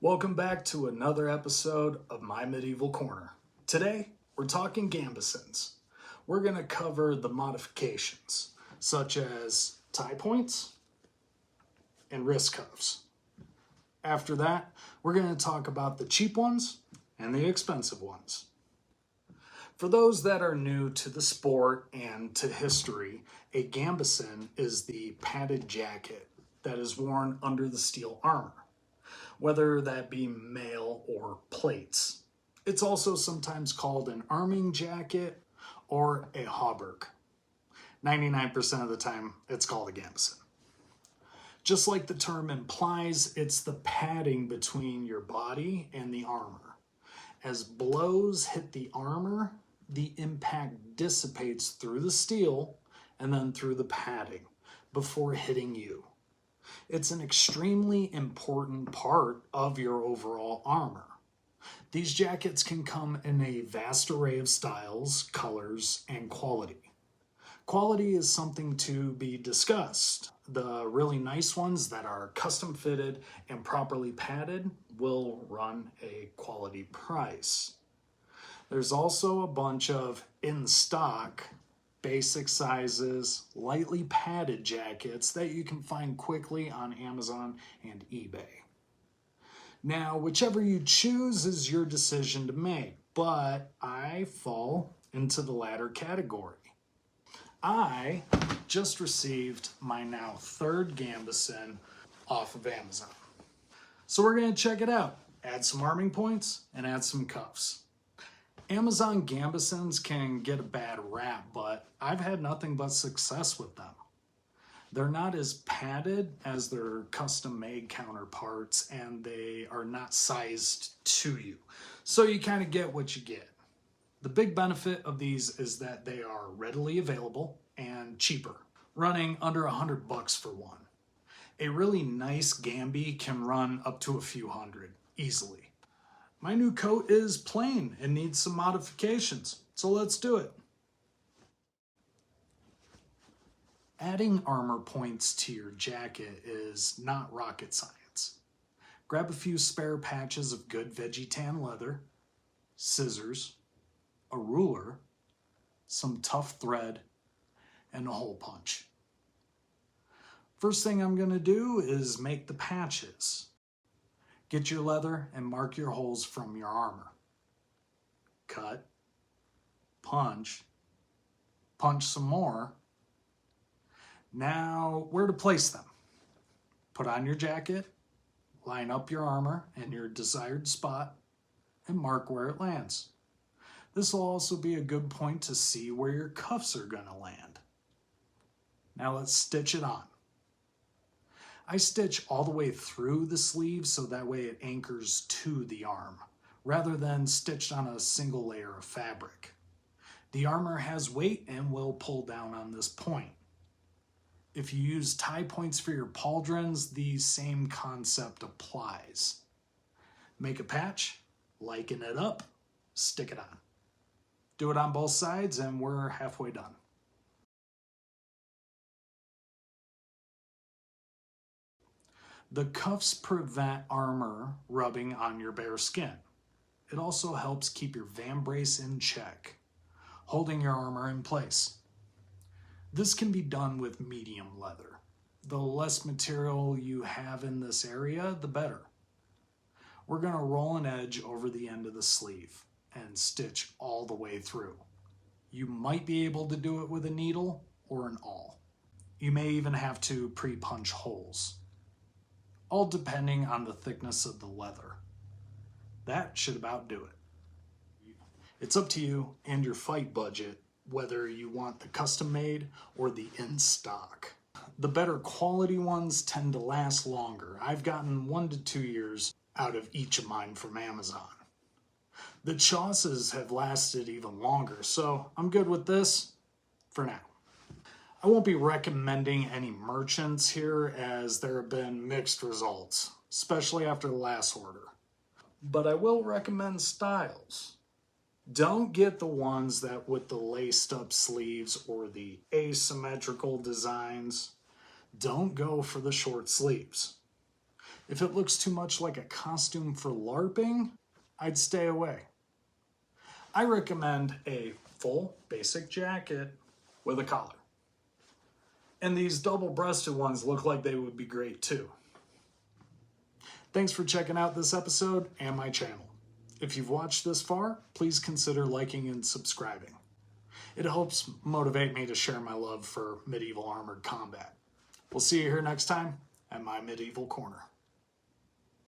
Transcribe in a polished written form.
Welcome back to another episode of My Medieval Corner. Today, we're talking Gambesons. We're going to cover the modifications, such as tie points and wrist cuffs. After that, we're going to talk about the cheap ones and the expensive ones. For those that are new to the sport and to history, a Gambeson is the padded jacket that is worn under the steel armor, whether that be mail or plates. It's also sometimes called an arming jacket or a hauberk. 99% of the time, it's called a gambeson. Just like the term implies, it's the padding between your body and the armor. As blows hit the armor, the impact dissipates through the steel and then through the padding before hitting you. It's an extremely important part of your overall armor. These jackets can come in a vast array of styles, colors, and quality. Quality is something to be discussed. The really nice ones that are custom fitted and properly padded will run a quality price. There's also a bunch of in-stock, basic sizes, lightly padded jackets that you can find quickly on Amazon and eBay. Now, whichever you choose is your decision to make, but I fall into the latter category. I just received my now third Gambeson off of Amazon. So we're going to check it out, add some arming points, and add some cuffs. Amazon Gambesons can get a bad rap, but I've had nothing but success with them. They're not as padded as their custom-made counterparts, and they are not sized to you. So you kind of get what you get. The big benefit of these is that they are readily available and cheaper, running under $100 for one. A really nice Gamby can run up to a few hundred easily. My new coat is plain and needs some modifications, so let's do it. Adding armor points to your jacket is not rocket science. Grab a few spare patches of good veggie tan leather, scissors, a ruler, some tough thread, and a hole punch. First thing I'm going to do is make the patches. Get your leather and mark your holes from your armor. Cut, punch, punch some more. Now, where to place them? Put on your jacket, line up your armor in your desired spot, and mark where it lands. This will also be a good point to see where your cuffs are going to land. Now let's stitch it on. I stitch all the way through the sleeve so that way it anchors to the arm, rather than stitched on a single layer of fabric. The armor has weight and will pull down on this point. If you use tie points for your pauldrons, the same concept applies. Make a patch, liken it up, stick it on. Do it on both sides and we're halfway done. The cuffs prevent armor rubbing on your bare skin. It also helps keep your vambrace in check, holding your armor in place. This can be done with medium leather. The less material you have in this area, the better. We're going to roll an edge over the end of the sleeve and stitch all the way through. You might be able to do it with a needle or an awl. You may even have to pre-punch holes, all depending on the thickness of the leather. That should about do it. It's up to you and your fight budget whether you want the custom made or the in stock. The better quality ones tend to last longer. I've gotten 1 to 2 years out of each of mine from Amazon. The chausses have lasted even longer, so I'm good with this for now. I won't be recommending any merchants here as there have been mixed results, especially after the last order. But I will recommend styles. Don't get the ones that with the laced up sleeves or the asymmetrical designs. Don't go for the short sleeves. If it looks too much like a costume for LARPing, I'd stay away. I recommend a full basic jacket with a collar. And these double-breasted ones look like they would be great too. Thanks for checking out this episode and my channel. If you've watched this far, please consider liking and subscribing. It helps motivate me to share my love for medieval armored combat. We'll see you here next time at my Medieval Corner.